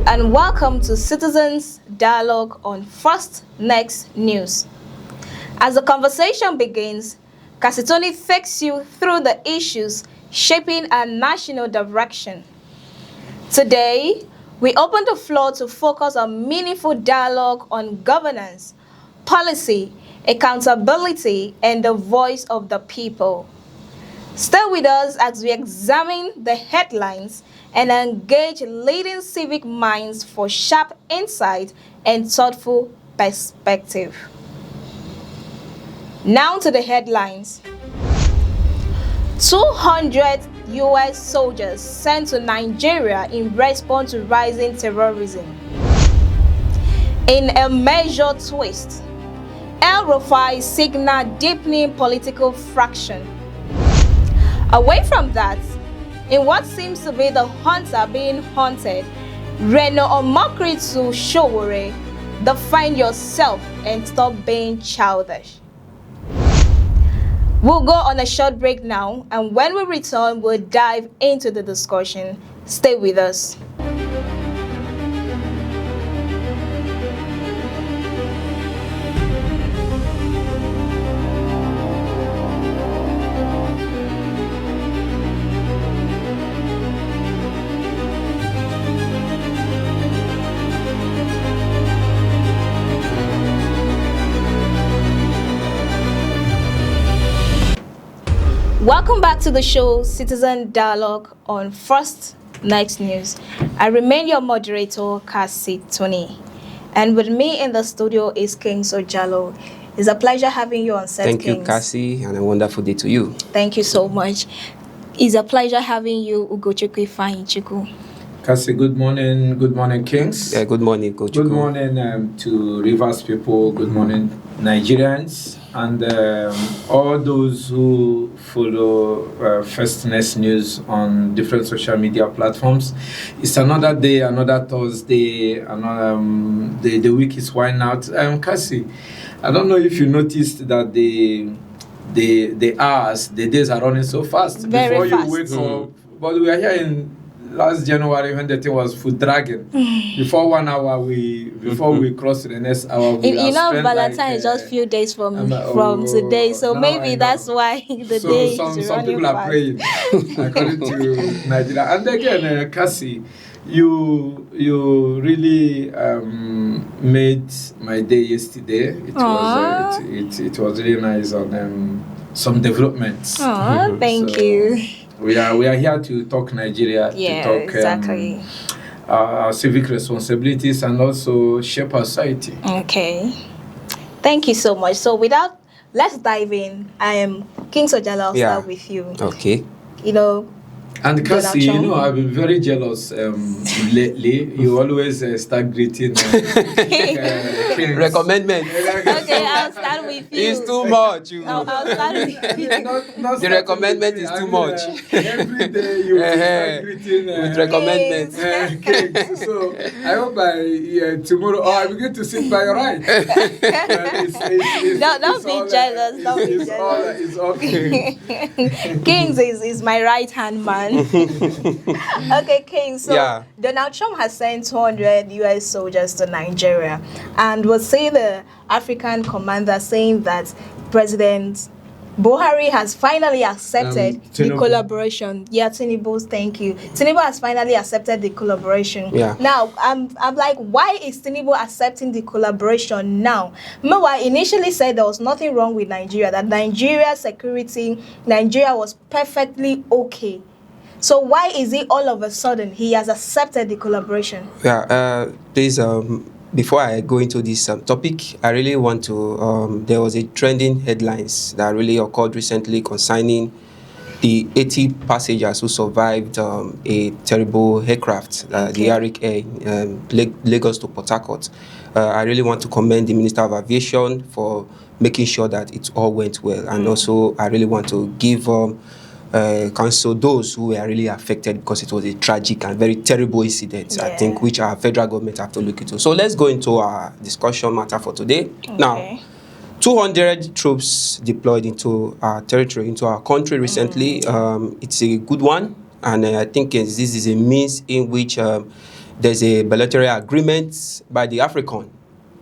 and welcome to Citizens Dialogue on First Next News. As the conversation begins, Kasitoni takes you through the issues shaping our national direction. Today, we open the floor to focus on meaningful dialogue on governance, policy, accountability, and the voice of the people. Stay with us as we examine the headlines and engage leading civic minds for sharp insight and thoughtful perspective. Now to the headlines. 200 U.S. soldiers sent to Nigeria in response to rising terrorism. In a major twist, El-Rufai signaled deepening political fraction. Away from that, in what seems to be the hunter being hunted, Reno or mockery to Showore, define yourself and stop being childish. We'll go on a short break now, and when we return, we'll dive into the discussion. Stay with us. Welcome back to the show, Citizen Dialogue on First Next News. I remain your moderator, Cassie Tony. And with me in the studio is King Sojalo. It's a pleasure having you on set, Thank Kings. you, Cassie, and a wonderful day to you. Thank you so much. It's a pleasure having you, Ugochukwu Ifeanyichukwu. Cassie, good morning. Good morning, Kings. Yeah, good morning, Coach. Good morning to Rivers people. Good morning, Nigerians. And all those who follow First Next News on different social media platforms. It's another day, another Thursday, the week is winding out. Cassie, I don't know if you noticed that the hours, the days are running so fast. Very Before fast. you wake up, but we are here in last January when the thing was food dragging. Before 1 hour, before we cross to the next hour, we You know, spent Valentine is just few days from today, so maybe that's why the day is some running people are fast. praying, according to Nigeria. And again, Cassie, you really made my day yesterday. It was really nice on some developments. Thank So, you. We are here to talk Nigeria, Yeah, to talk exactly. our civic responsibilities and also shape our society. Okay. Thank you so much. So let's dive in. I am King Sojala. I'll start with you. Okay. You know, And Cassie, Donald Trump. I've been very jealous lately. You always start greeting kings. Recommendment. Okay, I'll start with you. It's too much. I'll start with you. Not The recommendment is too much. Every day you start greeting With recommendment. kings. So I hope by tomorrow, I begin to sit by your right. Don't be jealous. Don't be jealous. It's okay. Kings is my right hand man. Okay, King. So Yeah. Donald Trump has sent 200 U.S. soldiers to Nigeria, and we'll see the African commander saying that President Buhari has finally accepted the Tinubu. collaboration. Yeah, Tinubu, thank you. Tinubu has finally accepted the collaboration. Yeah. Now, I'm like, why is Tinubu accepting the collaboration now? Meanwhile, initially said there was nothing wrong with Nigeria, that Nigeria's security, Nigeria was perfectly okay. So why is it all of a sudden he has accepted the collaboration? Yeah, please, before I go into this topic, I really want to, there was a trending headlines that really occurred recently concerning the 80 passengers who survived a terrible aircraft, the Arik Air, Lagos to Port Harcourt. I really want to commend the Minister of Aviation for making sure that it all went well. And also, I really want to give counsel those who were really affected, because it was a tragic and very terrible incident, I think, which our federal government have to look into. So let's go into our discussion matter for today. Now, 200 troops deployed into our territory, into our country recently. It's a good one, and I think this is a means in which there's a bilateral agreement by the African,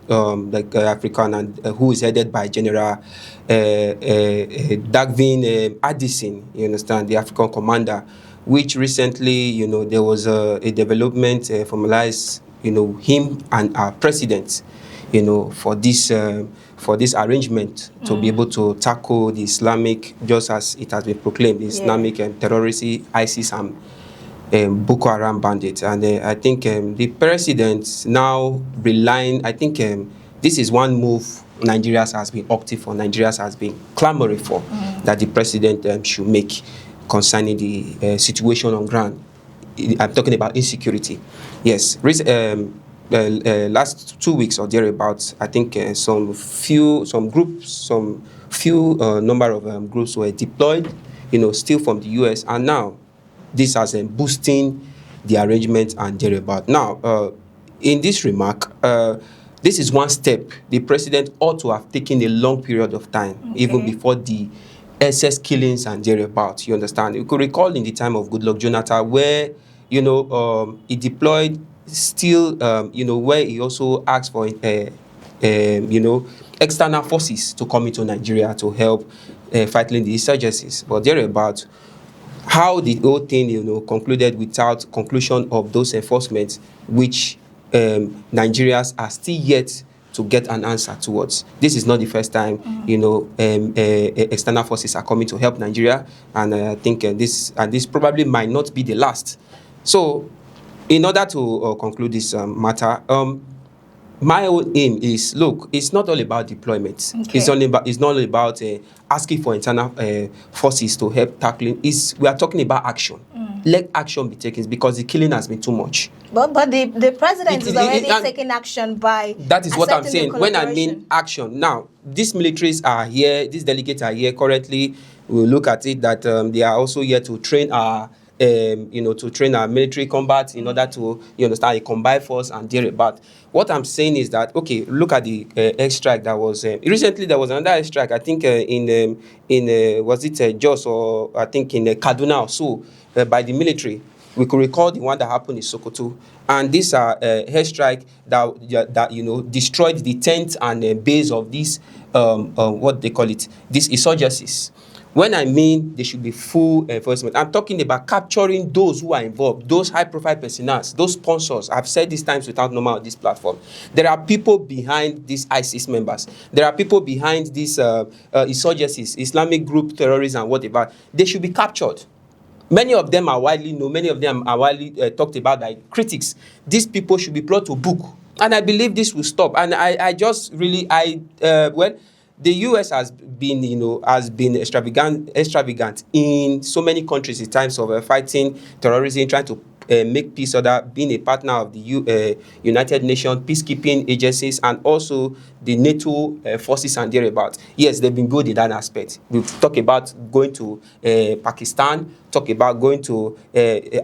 African, and who is headed by General Dagvin Addison, you understand, the African commander, which recently, there was a development formalized, him and our president, for this arrangement to be able to tackle the Islamic, just as it has been proclaimed, the Islamic terrorism, ISIS and Boko Haram bandits. And I think the president now relying, I think this is one move Nigeria has been opting for, Nigeria has been clamoring for, that the president should make concerning the situation on ground. I'm talking about insecurity. Yes, last 2 weeks or thereabouts, I think some few number of groups were deployed, still from the US, and now this has boosting the arrangement and thereabout. Now, in this remark, this is one step the president ought to have taken a long period of time, even before the excess killings and thereabout. You understand? You could recall in the time of Goodluck Jonathan, where he deployed still, where he also asked for external forces to come into Nigeria to help fighting the insurgencies. But thereabout, how the whole thing, concluded without conclusion of those enforcements, which Nigerians are still yet to get an answer towards. This is not the first time, external forces are coming to help Nigeria, and I think this probably might not be the last. So, in order to conclude this matter, my own aim is, look, it's not all about deployment. Okay. It's not about asking for internal forces to help tackling. We are talking about action. Let action be taken, because the killing has been too much. But the president is already taking action by. That is what I'm saying. When I mean action, now these militaries are here. These delegates are here currently. We'll look at it that they are also here to train our. To train our military combat in order to, a combined force and thereabout. What I'm saying is that, okay, look at the airstrike that was recently. There was another airstrike, I think was it Jos, or I think in Kaduna or so, by the military. We could recall the one that happened in Sokoto, and these are airstrike that destroyed the tent and base of these what they call it, these insurgencies. When I mean they should be full enforcement, I'm talking about capturing those who are involved, those high-profile personas, those sponsors. I've said this times without number on this platform. There are people behind these ISIS members. There are people behind these insurgencies, Islamic group, terrorism, and whatever. They should be captured. Many of them are widely known. Many of them are widely talked about by critics. These people should be brought to book. And I believe this will stop. And I just really, the US has been, extravagant in so many countries in terms of fighting terrorism, trying to make peace order, being a partner of the United Nations peacekeeping agencies, and also the NATO forces and thereabouts. Yes, they've been good in that aspect. We've talked about going to Pakistan, talk about going to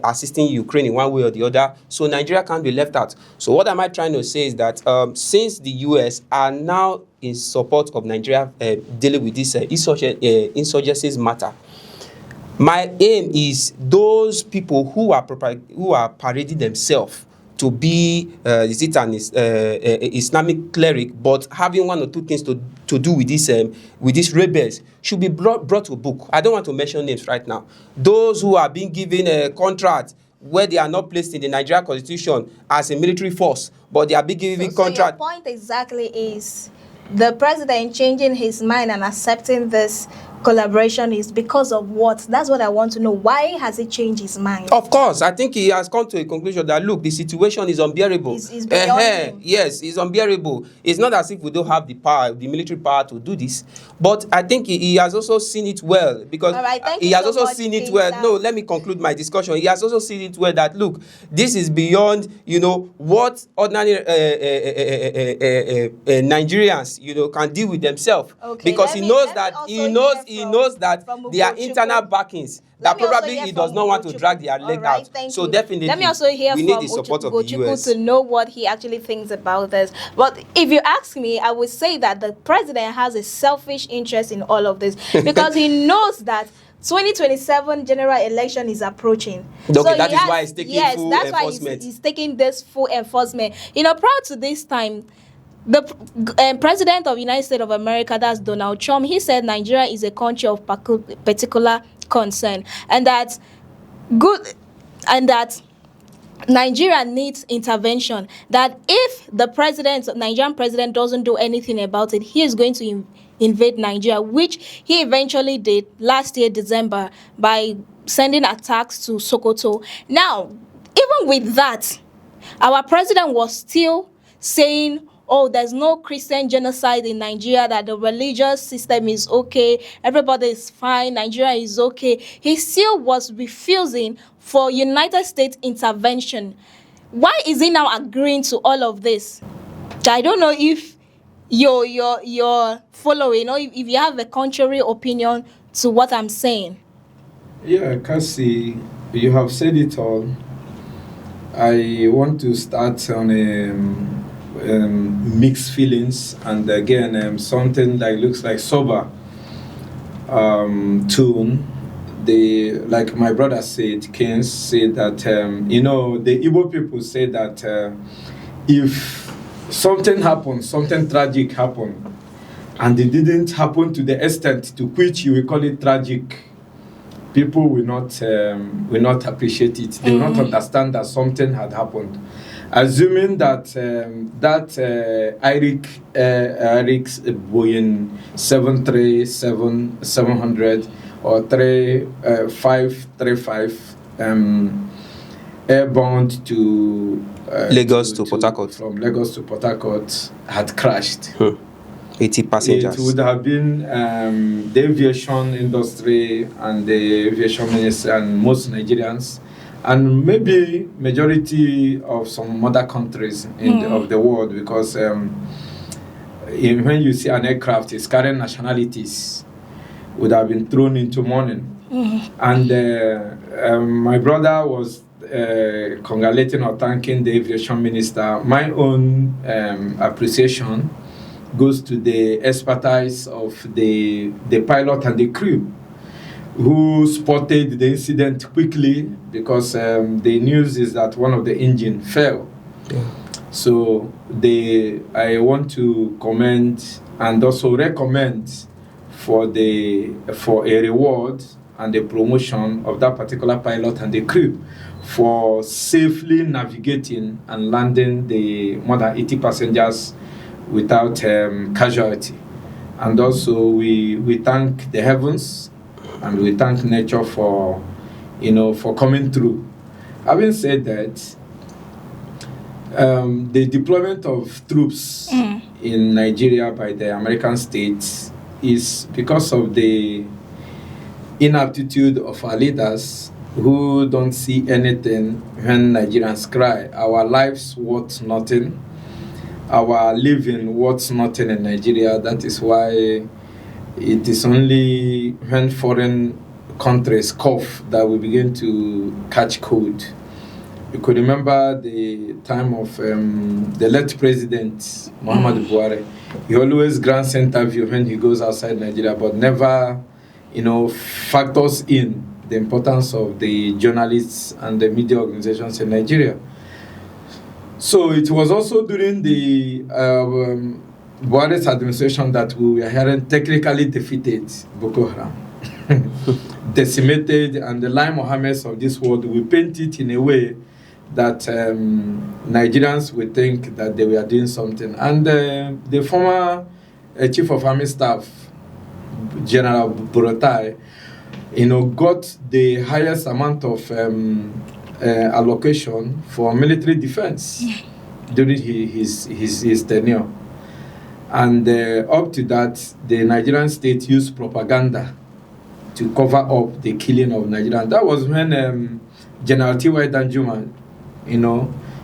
assisting Ukraine in one way or the other. So Nigeria can't be left out. So what am I trying to say is that since the US are now in support of Nigeria dealing with this insurgencies matter, my aim is those people who are parading themselves to be an Islamic cleric, but having one or two things to do with these rebels, should be brought to book. I don't want to mention names right now. Those who are being given a contract where they are not placed in the Nigerian Constitution as a military force, but they are being given contract. So your point exactly is the president changing his mind and accepting this collaboration is because of what? That's what I want to know. Why has he changed his mind? Of course, I think he has come to a conclusion that, look, the situation is unbearable. It's beyond him. Yes, it's unbearable. It's not as if we don't have the power, the military power to do this. But I think he has also seen it well, because he has also seen it well. No, let me conclude my discussion. He has also seen it well that, look, this is beyond, what ordinary Nigerians, can deal with themselves. Okay, because he knows he knows that from there are Ugochukwu. internal backings Let that me also probably hear he does from not want to Ugochukwu. drag their leg All right, out. thank So you. definitely, Let me also hear we need from the support of the Ugochukwu US. to know what he actually thinks about this. But if you ask me, I would say that the president has a selfish interest in all of this because he knows that 2027 general election is approaching. Okay, that is why he's taking full that's enforcement. why he's taking this full enforcement. Prior to this time, the president of United States of America, that's Donald Trump, he said Nigeria is a country of particular concern, and that good, and that Nigeria needs intervention. That if the Nigerian president doesn't do anything about it, he is going to invade Nigeria, which he eventually did last year, December, by sending attacks to Sokoto. Now, even with that, our president was still saying, oh, there's no Christian genocide in Nigeria, that the religious system is okay, everybody is fine, Nigeria is okay. He still was refusing for United States intervention. Why is he now agreeing to all of this? I don't know if you're following, or if you have a contrary opinion to what I'm saying. Yeah, Cassie, you have said it all. I want to start on mixed feelings, and again, something that looks like sober tune. Like my brother said, Keynes said that the Igbo people say that if something happened, something tragic happened, and it didn't happen to the extent to which you will call it tragic, people will not appreciate it. They will not understand that something had happened. Assuming that Eric's Boeing 737-700 or 535 airbound to Lagos to Port Harcourt. From Lagos to Port Harcourt had crashed. 80 passengers. It would have been the aviation industry and the aviation ministry and most Nigerians, and maybe majority of some other countries of the world, because when you see an aircraft is carrying nationalities, would have been thrown into mourning. And my brother was congratulating or thanking the aviation minister. My own appreciation goes to the expertise of the pilot and the crew, who spotted the incident quickly, because the news is that one of the engine fell. Yeah. So I want to commend and also recommend for a reward and the promotion of that particular pilot and the crew for safely navigating and landing the more than 80 passengers without casualty. And also we thank the heavens and we thank nature for coming through. Having said that, the deployment of troops in Nigeria by the American states is because of the inaptitude of our leaders, who don't see anything when Nigerians cry. Our lives worth nothing. Our living worth nothing in Nigeria. That is why it is only when foreign countries cough that we begin to catch cold. You could remember the time of the late president, Muhammadu Buhari. He always grants interview when he goes outside Nigeria, but never, factors in the importance of the journalists and the media organizations in Nigeria. So it was also during the Buhari's administration that we were hearing technically defeated Boko Haram, decimated, and the Lai Mohammeds of this world. We paint it in a way that Nigerians would think that they were doing something. And the former Chief of Army Staff, General Buratai, got the highest amount of allocation for military defense during his tenure. And up to that, the Nigerian state used propaganda to cover up the killing of Nigerians. That was when General T.Y. Danjuma,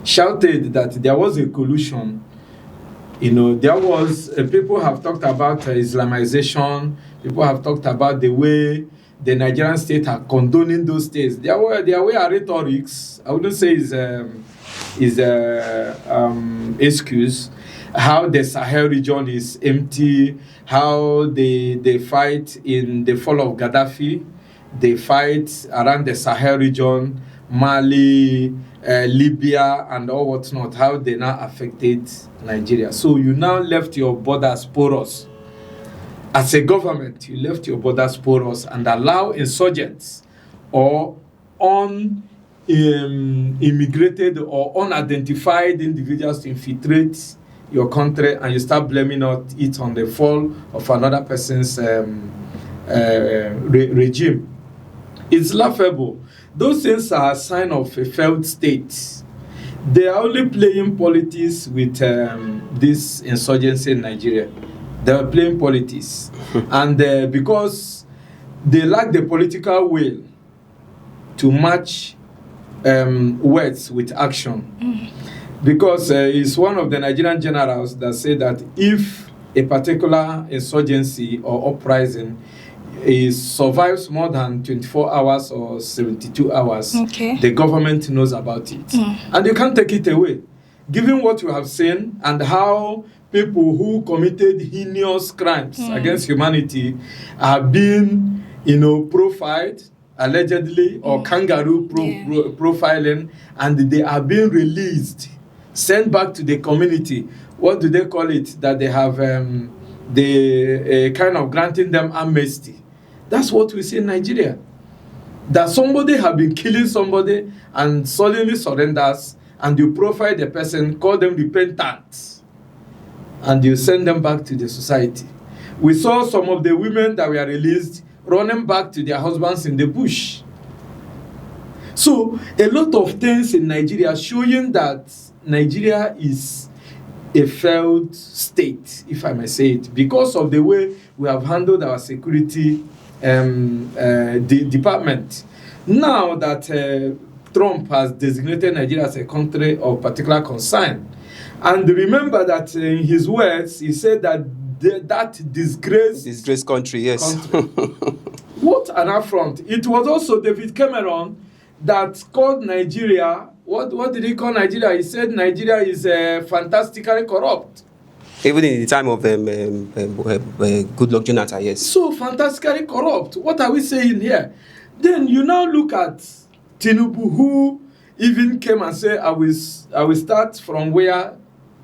shouted that there was a collusion There was, people have talked about Islamization, people have talked about the way the Nigerian state are condoning those states. There were rhetorics, I wouldn't say is excuse, how the Sahel region is empty, how they fight in the fall of Gaddafi, they fight around the Sahel region, Mali, Libya, and all whatnot, how they now affected Nigeria. So you now left your borders porous. As a government, you left your borders porous and allow insurgents or immigrated or unidentified individuals to infiltrate your country, and you start blaming it on the fall of another person's regime. It's laughable. Those things are a sign of a failed state. They are only playing politics with this insurgency in Nigeria. They are playing politics. And because they lack the political will to match words with action. Because it's one of the Nigerian generals that said that if a particular insurgency or uprising survives more than 24 hours or 72 hours, the government knows about it. And you can't take it away. Given what you have seen and how people who committed heinous crimes against humanity are being, profiled, allegedly, or kangaroo profiling, and they are being released, sent back to the community. What do they call it? That they have kind of granting them amnesty. That's what we see in Nigeria. That somebody have been killing somebody and suddenly surrenders, and you profile the person, call them repentant, and you send them back to the society. We saw some of the women that were released running back to their husbands in the bush. So a lot of things in Nigeria showing that Nigeria is a failed state, if I may say it, because of the way we have handled our security department. Now that Trump has designated Nigeria as a country of particular concern, and remember that in his words, he said that that disgraced country, yes. What an affront. It was also David Cameron that called Nigeria, what did he call Nigeria? He said Nigeria is fantastically corrupt. Even in the time of Goodluck Jonathan, yes. So fantastically corrupt. What are we saying here? Then you now look at Tinubu, who even came and said, I will start from where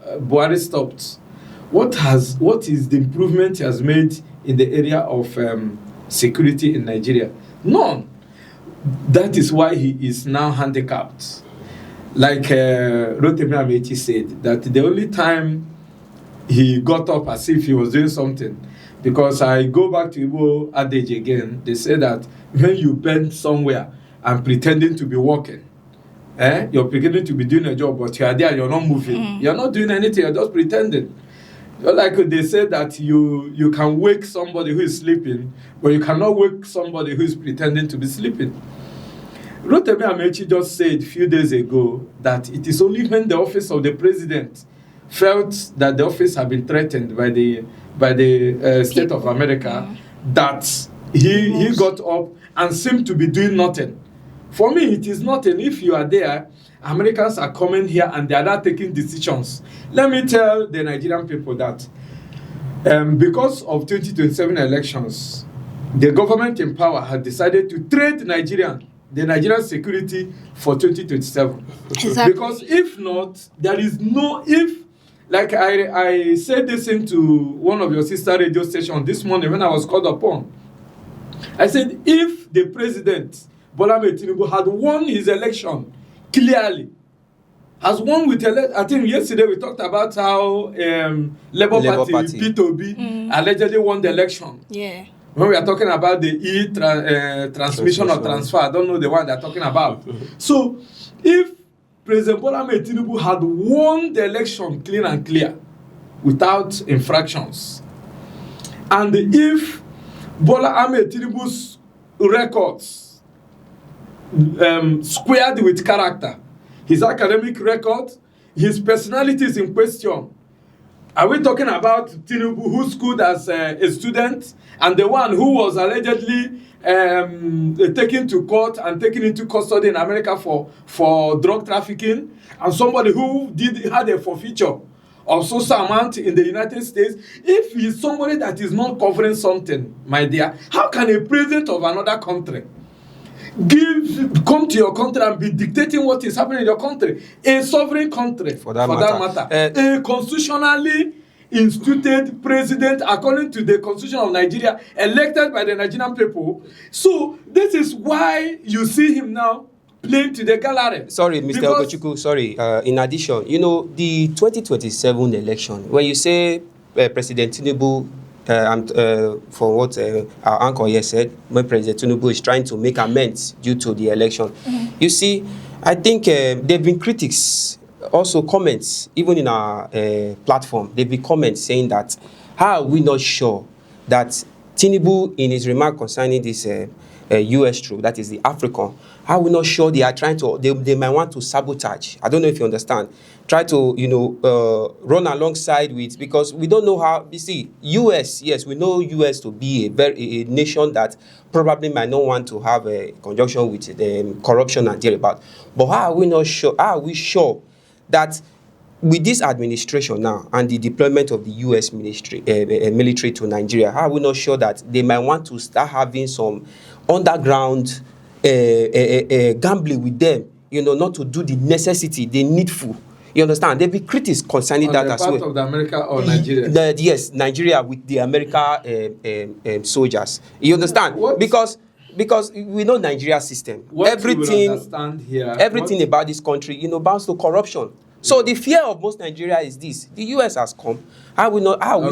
Buhari stopped. What is the improvement he has made in the area of security in Nigeria? None. That is why he is now handicapped. Like Rotimi Amechi said, that the only time he got up as if he was doing something, because I go back to Igbo adage again, they say that when you bend somewhere and pretending to be walking, you're pretending to be doing a job, but you are there, you're not moving. You're not doing anything, you're just pretending. Like they say that you can wake somebody who is sleeping, but you cannot wake somebody who is pretending to be sleeping. Rotimi Amechi just said a few days ago that it is only when the office of the president felt that the office had been threatened by the state of America that he got up and seemed to be doing nothing. For me, it is nothing. If you are there, Americans are coming here and they are not taking decisions. Let me tell the Nigerian people that because of 2027 elections, the government in power had decided to trade the Nigerian security for 2027. Exactly. Because if not, there is like I said this into one of your sister radio stations this morning when I was called upon. I said, if the president, Bola Ahmed Tinubu, had won his election clearly, has won with I think yesterday we talked about how Labour Party, P2B, allegedly won the election. Yeah. When we are talking about the transmission or transfer, I don't know the one they're talking about. So, if President Bola Ahmed Tinubu had won the election clean and clear, without infractions, and if Bola Ahmed Tinubu's records squared with character, his academic record, his personality is in question, Are we talking about Tinubu, who schooled as a student, and the one who was allegedly taken to court and taken into custody in America for drug trafficking, and somebody who had a forfeiture of social amount in the United States? If he's somebody that is not covering something, my dear, how can a president of another country come to your country and be dictating what is happening in your country? A sovereign country, for that matter. A constitutionally instituted president, according to the constitution of Nigeria, elected by the Nigerian people. So this is why you see him now playing to the gallery. Sorry, Mr. Ogochukwu, sorry. In addition, the 2027 election, when you say President Tinubu, for what our anchor here said, when President Tinubu is trying to make amends due to the election, you see, I think there have been critics, also comments, even in our platform, there have been comments saying that, how are we not sure that Tinubu, in his remark concerning this US troop, that is the African, how are we not sure they are trying to, they might want to sabotage? I don't know if you understand. Try to, run alongside with, because we don't know how, you see, US, yes, we know US to be a nation that probably might not want to have a conjunction with corruption and thereabout. But how are we not sure, how are we sure that with this administration now and the deployment of the US military to Nigeria, how are we not sure that they might want to start having some underground gambling with them, not to do the necessity, the needful? You understand? There be critics concerning that as well. On the part of the America or Nigeria? Yes, Nigeria with the America soldiers. You understand? Because we know Nigeria system. Everything about this country, bounds to corruption. So the fear of most Nigeria is this: the US has come. How we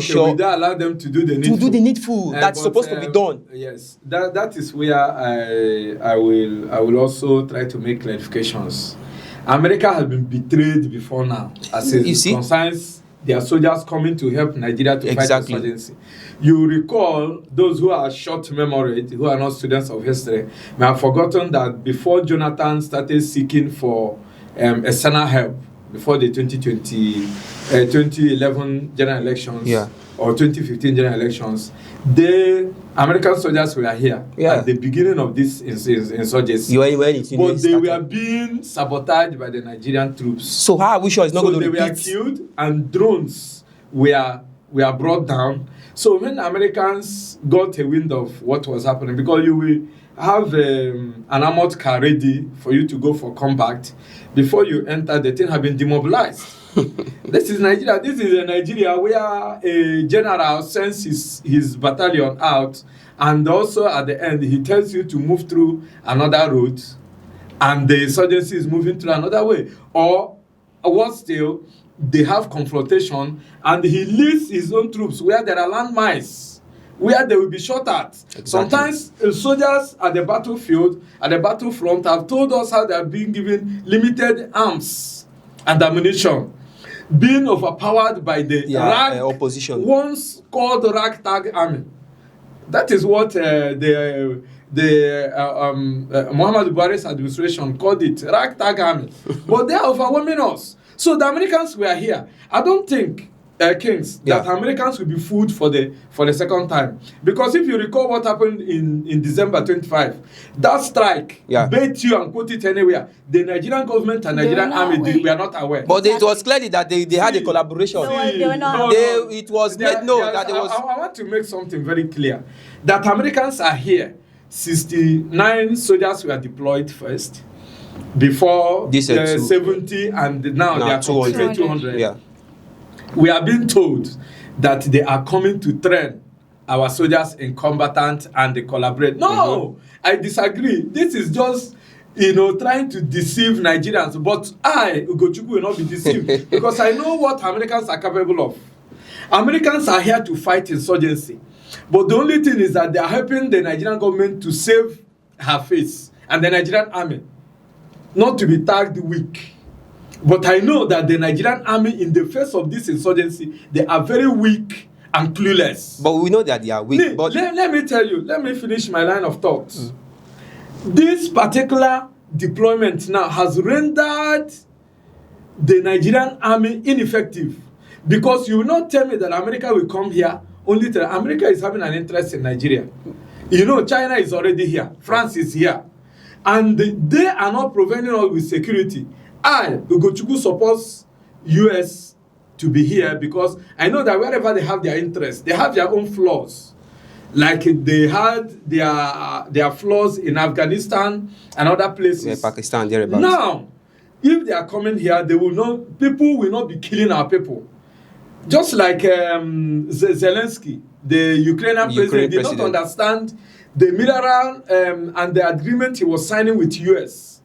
sure? We don't allow them to do the needful. To do the needful that's supposed to be done. Yes, that is where I will also try to make clarifications. America has been betrayed before now, as it concerns their soldiers coming to help Nigeria to fight insurgency. You recall, those who are short-memoried, who are not students of history, may have forgotten that before Jonathan started seeking for external help, before the 2011 general elections, or 2015 general elections, the American soldiers were here at the beginning of this insurgency. But they were being sabotaged by the Nigerian troops. So how are we sure it's not going to repeat? They were killed and drones were brought down. So when Americans got a wind of what was happening, because you will have an armored car ready for you to go for combat, before you enter, the thing have been demobilized. This is Nigeria. This is a Nigeria where a general sends his battalion out, and also at the end he tells you to move through another route, and the insurgency is moving through another way. Or worse still, they have confrontation, and he leads his own troops where there are landmines, where they will be shot at. Exactly. Sometimes soldiers at the battlefield, at the battlefront, have told us how they are being given limited arms and ammunition, being overpowered by the opposition, once called ragtag army. That is what the Muhammadu Buhari's administration called it, ragtag army. But they are overwhelming us. So the Americans were here. I don't think, Kings, that Americans will be fooled for the second time. Because if you recall what happened in December 25, that strike, bet you and quote it anywhere, the Nigerian government and Nigerian army were not aware. But it was clearly that they had a collaboration. They were not. It was made known that there was... I want to make something very clear. That Americans are here. 69 soldiers were deployed first, before 70, and now they are 200. Yeah. We are being told that they are coming to train our soldiers in combatant and they collaborate. No, I disagree. This is just, trying to deceive Nigerians. But I, Ugochukwu, will not be deceived because I know what Americans are capable of. Americans are here to fight insurgency. But the only thing is that they are helping the Nigerian government to save her face and the Nigerian army not to be tagged weak. But I know that the Nigerian army, in the face of this insurgency, they are very weak and clueless. But we know that they are weak. Let me tell you, let me finish my line of thoughts. This particular deployment now has rendered the Nigerian army ineffective Because you will not tell me that America will come here only to America is having an interest in Nigeria. You know, China is already here. France is here. And they are not providing us with security. Ugochukwu, supports US to be here because I know that wherever they have their interests, they have their own flaws. Like they had their flaws in Afghanistan and other places. Yeah, Pakistan, thereabouts. Now, if they are coming here, people will not be killing our people. Just like Zelensky, the Ukrainian president, did not understand the mineral and the agreement he was signing with US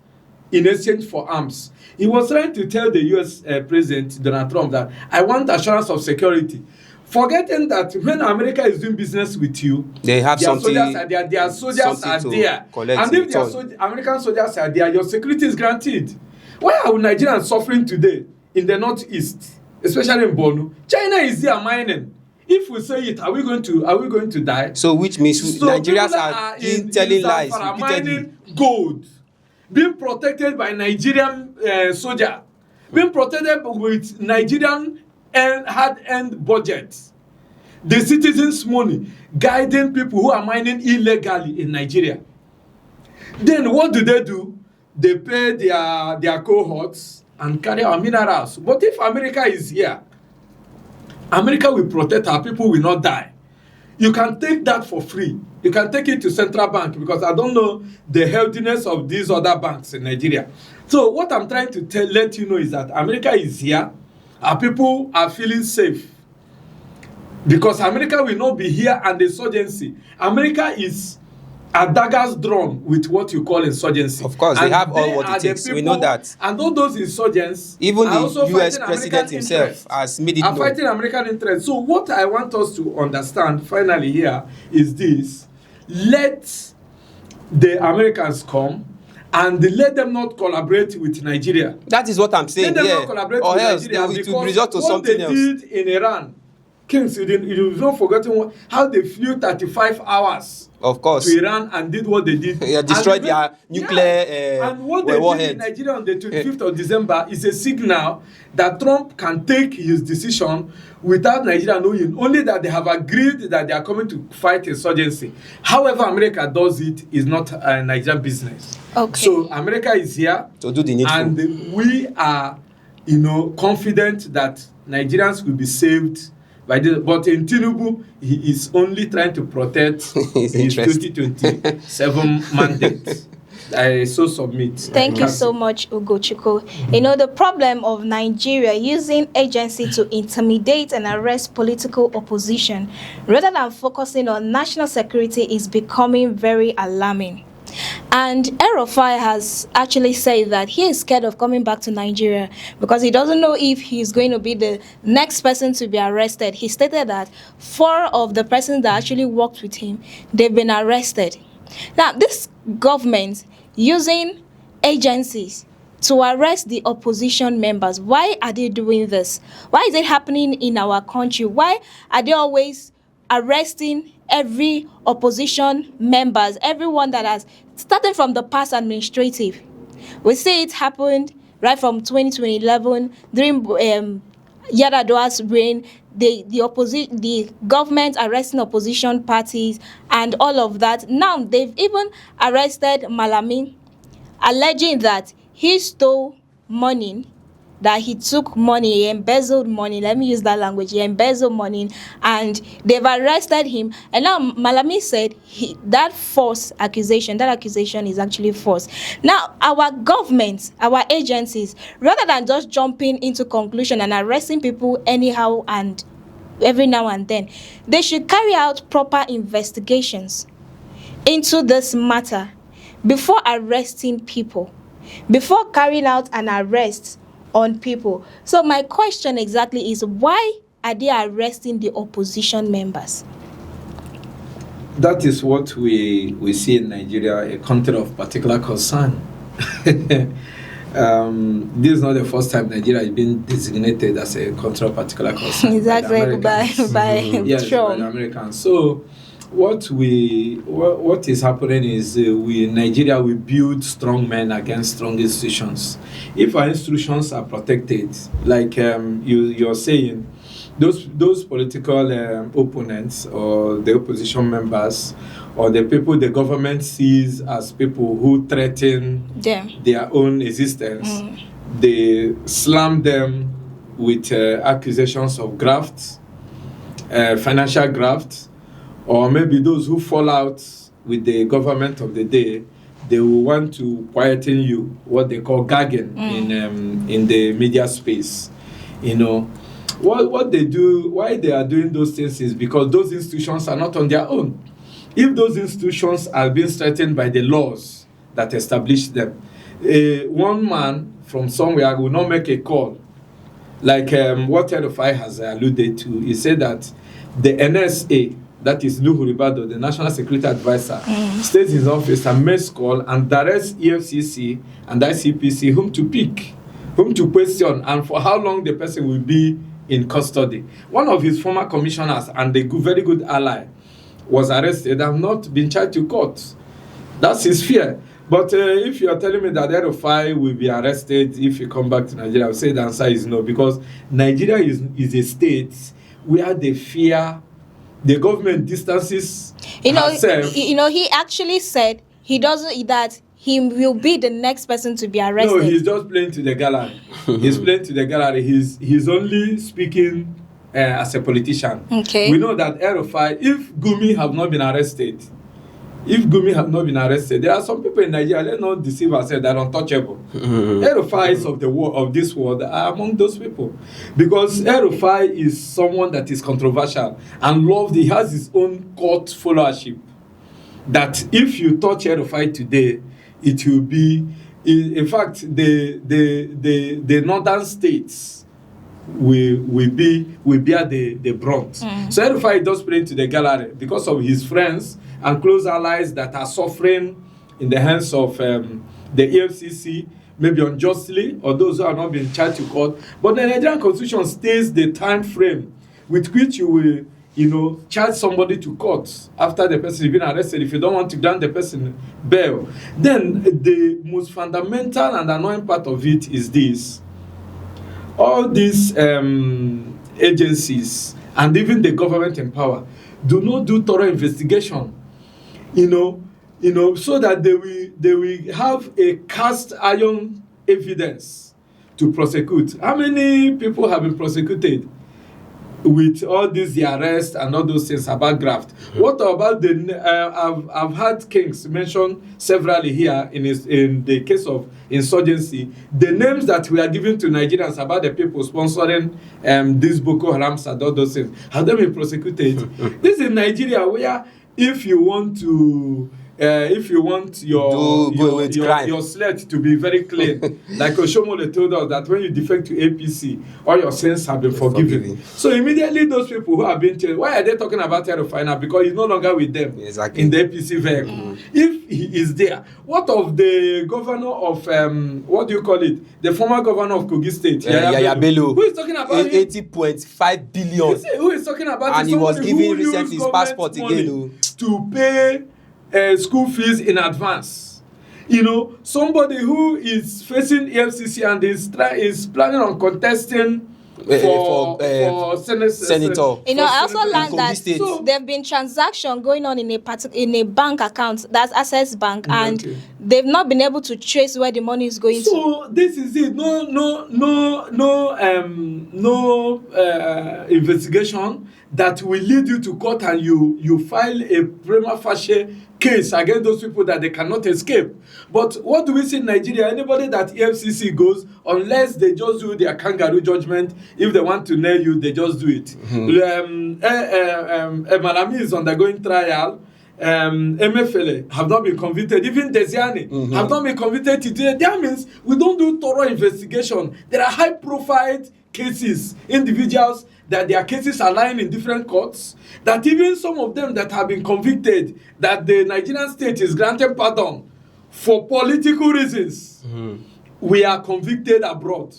in exchange for arms. He was trying to tell the US President Donald Trump that I want assurance of security. Forgetting that when America is doing business with you, they have their something. Soldiers are there, their soldiers are there. And if their American soldiers are there, your security is granted. Why are Nigerians suffering today in the northeast, especially in Borno? China is there mining. If we say it, are we going to die? So which means Nigerians are telling lies repeatedly. Mining gold, being protected by Nigerian soldier, being protected with Nigerian hard-earned budget. The citizens' money guiding people who are mining illegally in Nigeria. Then what do? They pay their cohorts and carry our minerals. But if America is here, America will protect our people, will not die. You can take that for free. You can take it to central bank because I don't know the healthiness of these other banks in Nigeria. So what I'm trying to let you know is that America is here. Our people are feeling safe because America will not be here and the insurgency. America is a daggers drawn with what you call insurgency. Of course, they have all what it takes. We know that. And all those insurgents, even the US president himself has made it known. Are fighting American interests. So what I want us to understand finally here is this: let the Americans come. And let them not collaborate with Nigeria. That is what I'm saying. Let them not collaborate with Nigeria it will result to something else. What they did in Iran, Kings, you've not forgotten how they flew 35 hours. Of course. To Iran and did what they did. Yeah, destroyed their nuclear and what they did in Nigeria on the 25th of December is a signal that Trump can take his decision without Nigeria knowing, only that they have agreed that they are coming to fight insurgency. However America does it is not a Nigerian business. Okay. So America is here to do the needful. And we are, confident that Nigerians will be saved. But in Tinubu, he is only trying to protect his 2027 mandate. I so submit. Thank you so much, Ugochukwu. You know, the problem of Nigeria using agency to intimidate and arrest political opposition rather than focusing on national security is becoming very alarming. And Erofai has actually said that he is scared of coming back to Nigeria because he doesn't know if he's going to be the next person to be arrested. He stated that 4 of the persons that actually worked with him, they've been arrested. Now, this government using agencies to arrest the opposition members, why are they doing this? Why is it happening in our country? Why are they always arresting every opposition members, everyone that has, starting from the past administrative? We see it happened right from 2011 during Yar'Adua's reign, the government arresting opposition parties and all of that. Now they've even arrested Malami, alleging that he stole money, that he took money, he embezzled money. Let me use that language. He embezzled money, and they've arrested him. And now Malami said that accusation is actually false. Now our government, our agencies, rather than just jumping into conclusion and arresting people anyhow and every now and then, they should carry out proper investigations into this matter before arresting people, before carrying out an arrest on people. So my question exactly is, why are they arresting the opposition members? That is what we see in Nigeria, a country of particular concern. This is not the first time Nigeria has been designated as a country of particular concern. Exactly, by Trump. By the Americans. So what is happening is in Nigeria we build strong men against strong institutions. If our institutions are protected, like you're saying, those political opponents or the opposition members or the people the government sees as people who threaten their own existence, they slam them with accusations of graft, financial graft, or maybe those who fall out with the government of the day, they will want to quieten you, what they call gagging in the media space. You know, what they do, why they are doing those things is because those institutions are not on their own. If those institutions are being strengthened by the laws that establish them, one man from somewhere will not make a call. Like what Terrorism has alluded to, he said that the NSA, that is Nuhu Ribado, the National Security Advisor, stays in his office and makes call and directs EFCC and ICPC whom to pick, whom to question, and for how long the person will be in custody. One of his former commissioners and a very good ally was arrested and not been charged to court. That's his fear. But if you are telling me that Erufai will be arrested if you come back to Nigeria, I would say the answer is no, because Nigeria is a state where they fear the government distances herself. He actually said that he will be the next person to be arrested. No, he's just playing to the gallery. He's playing to the gallery. He's only speaking as a politician. Okay. We know that Erufai, if Gumi have not been arrested, there are some people in Nigeria, let's not deceive ourselves, that are untouchable. Erufai of this world are among those people. Because Erufai is someone that is controversial and loved. He has his own court followership. That if you touch Erufai today, it will be, in fact, the northern states will bear the brunt. So Erufai does play into the gallery because of his friends and close allies that are suffering in the hands of the EFCC, maybe unjustly, or those who are not being charged to court. But the Nigerian Constitution states the time frame with which you will, charge somebody to court after the person has been arrested if you don't want to grant the person bail. Then the most fundamental and annoying part of it is this. All these agencies and even the government in power do not do thorough investigation, so that they will have a cast iron evidence to prosecute. How many people have been prosecuted with all these the arrest and all those things about graft? What about I've had Kings mention severally here in the case of insurgency, the names that we are giving to Nigerians about the people sponsoring this Boko Haram and all those things, have they been prosecuted? This is Nigeria, where if you want your slate to be very clean, like Oshomole told us that when you defect to APC, all your sins have been forgiven. So immediately those people who have been changed, why are they talking about Terrorism now? Because he's no longer with them in the APC vehicle. If he is there, what of the governor of the former governor of Kogi State, Yaya Bello, who is talking about 80.5 billion, who is talking about, and he was given recently his passport again to pay school fees in advance. Somebody who is facing EFCC and is planning on contesting for senator. I also learned that there have been transactions going on in a bank account, that's Access Bank, and they've not been able to trace where the money is going to. So this is it. No investigation that will lead you to court and you file a prima facie case against those people that they cannot escape. But what do we see in Nigeria? Anybody that EFCC goes, unless they just do their kangaroo judgment, if they want to nail you, they just do it. Malami is undergoing trial. MFLA have not been convicted. Even Desiani have not been convicted today. That means we don't do thorough investigation. There are high-profile cases, individuals that their cases are lying in different courts, that even some of them that have been convicted, that the Nigerian state is granted pardon for political reasons, we are convicted abroad.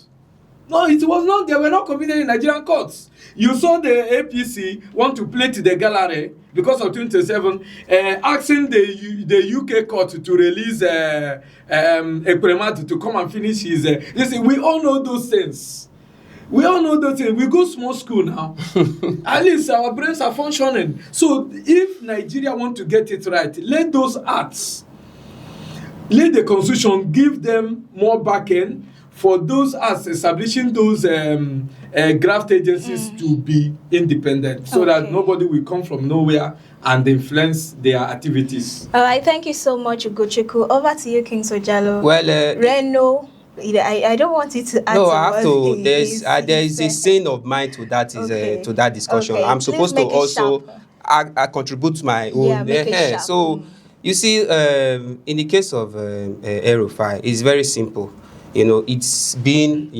No, it was not. They were not convicted in Nigerian courts. You saw the APC want to play to the gallery because of 27, asking the UK court to release Ekweremadu to come and finish his. Listen, we all know those things. We all know that we go small school now. At least our brains are functioning. So if Nigeria want to get it right, let those acts, let the constitution give them more backing for those acts establishing those graft agencies to be independent, so that nobody will come from nowhere and influence their activities. All right, thank you so much, Ugochukwu. Over to you, King Sojalo. Well, Reno, I don't want you to add no, to I have what to. There is he a said. saying of mine to that to that discussion. Okay, I'm please supposed to make it also sharp. I contribute my own. Yeah, make it sharp. So you see, in the case of Aerofy, it's very simple. It's been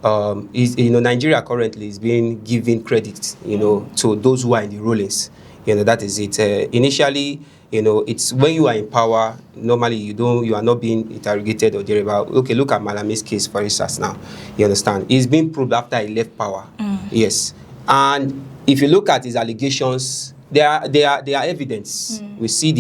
Nigeria currently is being given credit to those who are in the rulings. That is it. Initially, it's when you are in power, normally you are not being interrogated or thereabout. Okay, look at Malami's case, for instance. Now, you understand, it's been proved after he left power. Yes, and if you look at his allegations, they are evidence. We see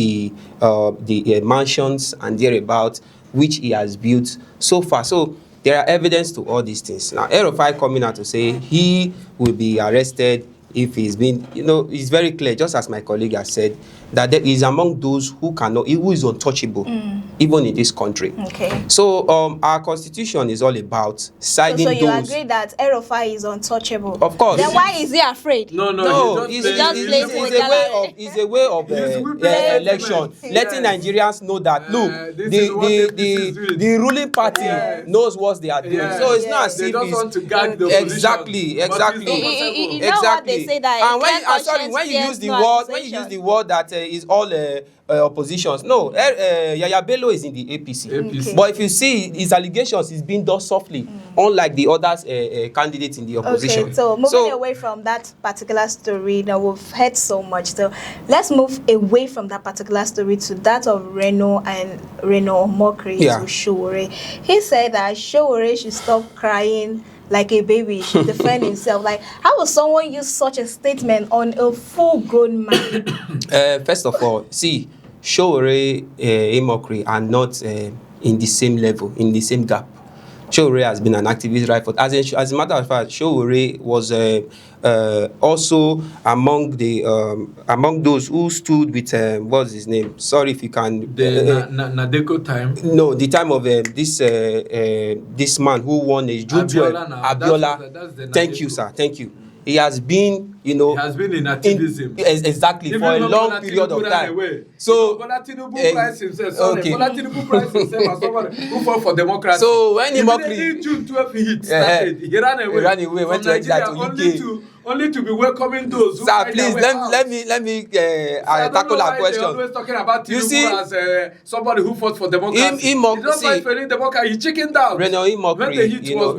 the mansions and thereabout which he has built so far. So there are evidence to all these things. Now, Aerofy coming out to say he will be arrested if he's been, it's very clear, just as my colleague has said, that there is among those who is untouchable, even in this country. Okay. So our constitution is all about siding So you those. agree that Aerofy is untouchable? Of course. Then why is he afraid? No, It's a way of election, letting Nigerians know that look, the ruling party knows what they are doing. So it's not as They if don't want to gag the exactly. You know what they say that And when you use the word that is all oppositions. No, Yaya Bello is in the APC. Okay. But if you see his allegations, is being done softly, unlike the others candidates in the opposition. Okay, so moving away from that particular story, now we've heard so much. So let's move away from that particular story to that of Reno and Reno Mokri to Showore. He said that Showore should stop crying like a baby, should defend himself. Like, how will someone use such a statement on a full-grown man? First of all, see, Showore, Mokri are not in the same level, in the same gap. Showore has been an activist right for as a matter of fact, Showore was also among those who stood with what's his name? Sorry if you can. Nadeko time. No, the time of this man who won a June 12. Abiola. That's the Thank you, sir. Thank you. He has been, He has been in activism. Exactly, Even for a long Bola period Tinubu of time. away. So, Bola Tinubu priced himself. Bola Tinubu priced himself as someone who fought for democracy. So when immediately June 12 he started, he ran away. Went from to exile Nigeria to UK. Only to be welcoming those who Sir, please let me tackle that question. Always talking about You Tinubu see, as somebody who fought for democracy. He don't fight for any democracy. He chickened out. Reno when the heat was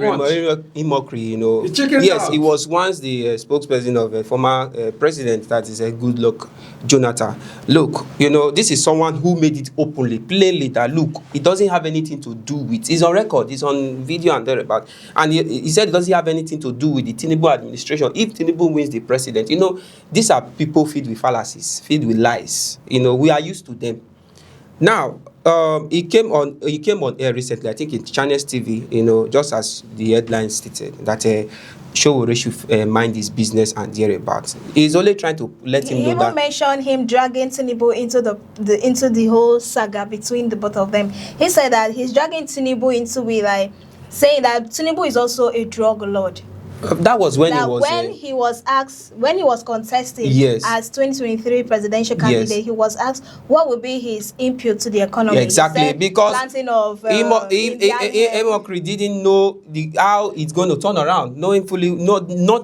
much. Yes, he was once the spokesperson of a former president, that is a Goodluck Jonathan. Look, this is someone who made it openly, plainly, that look, it doesn't have anything to do with. It's on record, it's on video and thereabout. And he said it doesn't have anything to do with the Tinubu administration. If Tinubu wins the president, these are people filled with fallacies, filled with lies. We are used to them. Now, he came on air recently, I think in Channels TV, just as the headline stated, that Showore should mind his business and thereabouts. He's only trying to let him know that. He even mentioned him dragging Tinubu into the whole saga between the both of them. He said that he's dragging Tinubu into it, like saying that Tinubu is also a drug lord. That was when he was contesting as 2023 presidential candidate. He was asked what would be his input to the economy. Exactly, because planting of Mokri didn't know how it's going to turn around, not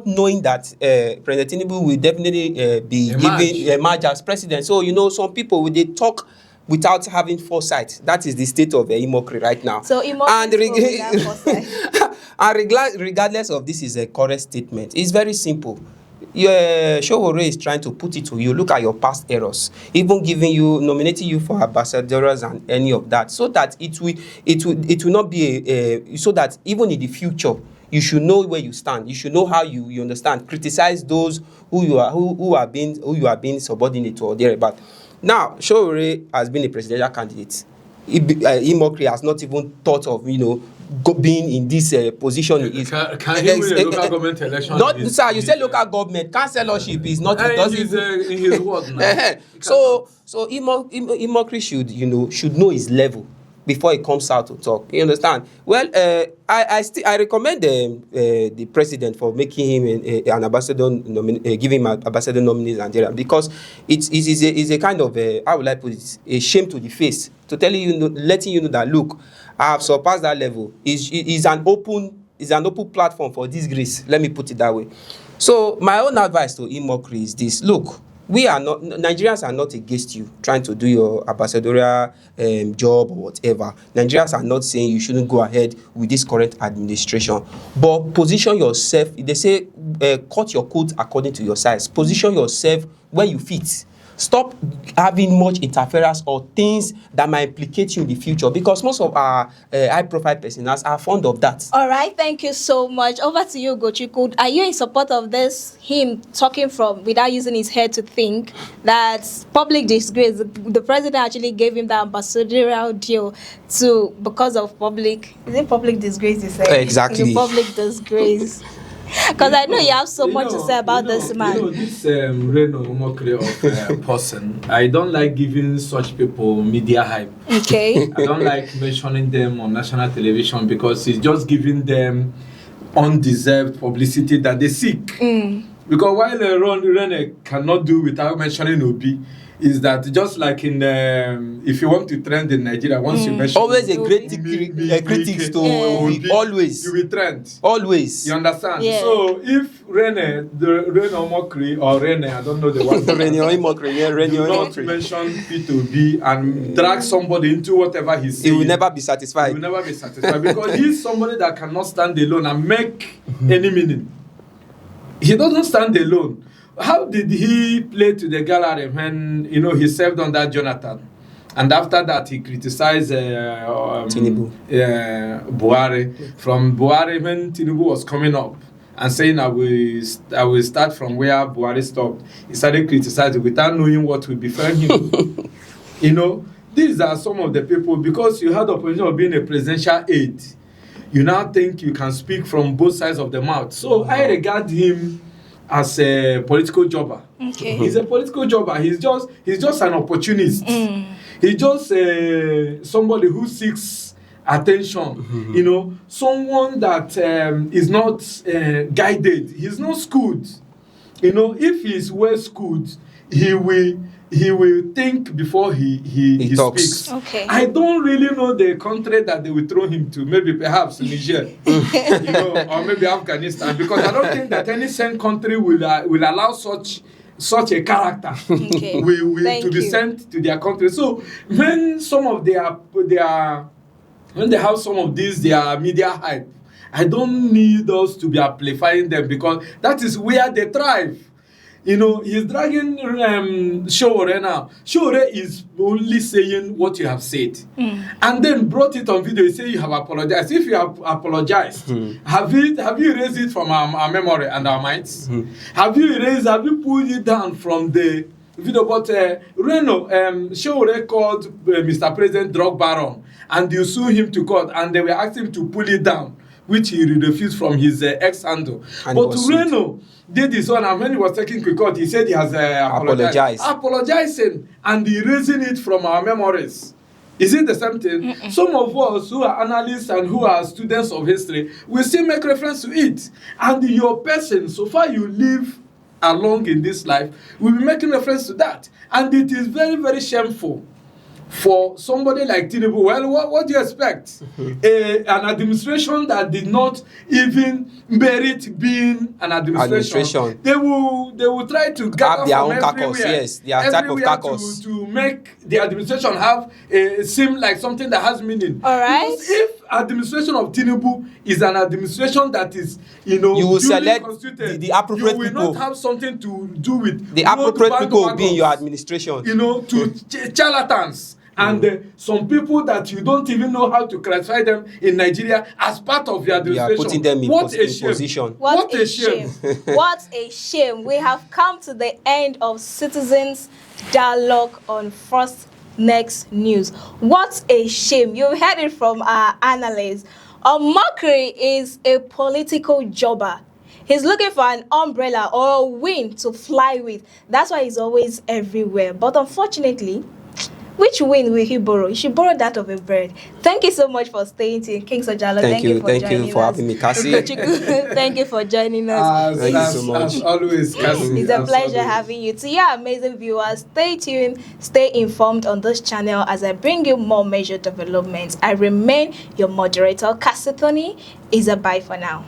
knowing that President Tinubu will definitely be emerge as president. So some people they talk without having foresight. That is the state of Mokri right now. So and regardless of this is a correct statement, it's very simple. Showore is trying to put it to you. Look at your past errors, even nominating you for ambassadors and any of that, so that it will not be so that even in the future you should know where you stand. You should know how you understand. Criticize those who are being subordinate to or thereabout. Now, Showore has been a presidential candidate. Mokri has not even thought of being in this position he is. Can he win a local government election? Not, sir, you say local government. Councillorship is not. It doesn't. In his word now. So Imokri should know his level before he comes out to talk. You understand? Well, I recommend the president for making him an ambassador, giving him an ambassador nominee in Nigeria, because it is a kind of how will I put it, a shame to the face, to tell you, letting you know that look, I have surpassed that level. Is an open platform for disgrace. Let me put it that way. So my own advice to Imokri is this: look, Nigerians are not against you trying to do your ambassadorial job or whatever. Nigerians are not saying you shouldn't go ahead with this current administration, but position yourself. They say cut your coat according to your size. Position yourself where you fit. Stop having much interference or things that might implicate you in the future, because most of our high-profile personas are fond of that. All right, thank you so much. Over to you, Gochukwu. Are you in support of this, him talking from without using his head to think, that public disgrace, the president actually gave him the ambassadorial deal because of public, is it public disgrace you say? Exactly. Public disgrace. Because I know you have so much to say about this man. This Reno Imokri of person, I don't like giving such people media hype. Okay. I don't like mentioning them on national television, because it's just giving them undeserved publicity that they seek. Because while Rene cannot do without mentioning Obi, is that just like in if you want to trend in Nigeria, once you mention always a great critics to always you will trend. Always. You understand? Yeah. So if Rene Imokri or Rene, I don't know the one. Rene Imokri, yeah, Rene do not Imokri. mention P2B and drag somebody into whatever he's saying. He will never be satisfied. He will never be satisfied, because he's somebody that cannot stand alone and make any meaning. He doesn't stand alone. How did he play to the gallery when he served under Jonathan, and after that he criticized Tinubu, Buhari? From Buhari, when Tinubu was coming up and saying I will start from where Buhari stopped, he started criticizing without knowing what would befall him. These are some of the people, because you had the opportunity of being a presidential aide, you now think you can speak from both sides of the mouth. So I regard him as a political jobber. Okay. He's a political jobber. He's just an opportunist. He's just somebody who seeks attention. Someone that is not guided. He's not schooled. If he's well schooled, he will think before he speaks. Okay. I don't really know the country that they will throw him to. Maybe perhaps Niger, or maybe Afghanistan, because I don't think that any same country will allow such a character to be sent to their country. So when some of when they have some of these their media hype, I don't need us to be amplifying them, because that is where they thrive. He's dragging Showore now. Showore is only saying what you have said. And then brought it on video. You say you have apologized. If you have apologized, have you erased it from our memory and our minds? Have you pulled it down from the video? But Showore called Mr. President drug baron, and you sued him to court, and they were asking him to pull it down, which he refused from his ex-handle. But Reno did this one, and when he was taking to court, he said he has apologizing and erasing it from our memories. Is it the same thing? Some of us who are analysts and who are students of history will still make reference to it. And your person, so far you live along in this life, will be making reference to that. And it is very, very shameful for somebody like Tinubu. Well, what do you expect? An administration that did not even merit being an administration. They will try to gather have their from own caucus, yes, their type of caucus, to make the administration have seem like something that has meaning. All right. Because if administration of Tinubu is an administration that is, you will select the appropriate people. You will not have something to do with the appropriate people will be in your administration. To charlatans. And some people that you don't even know how to classify them in Nigeria as part of your administration. You are putting them in position. What a shame. What a shame. We have come to the end of Citizens Dialogue on First Next News. What a shame. You heard it from our analysts. Mockery is a political jobber. He's looking for an umbrella or a wing to fly with. That's why he's always everywhere. But unfortunately, which wing will he borrow? He should borrow that of a bird. Thank you so much for staying tuned. King Sojalo, Thank you. for Thank joining you for us. having me, Cassie. Ugochukwu, thank you for joining us. Thank you so much. As always, Cassie. It's a as pleasure always. having you. To your amazing viewers, stay tuned, stay informed on this channel as I bring you more major developments. I remain your moderator, Cassie Tony. Is a bye for now.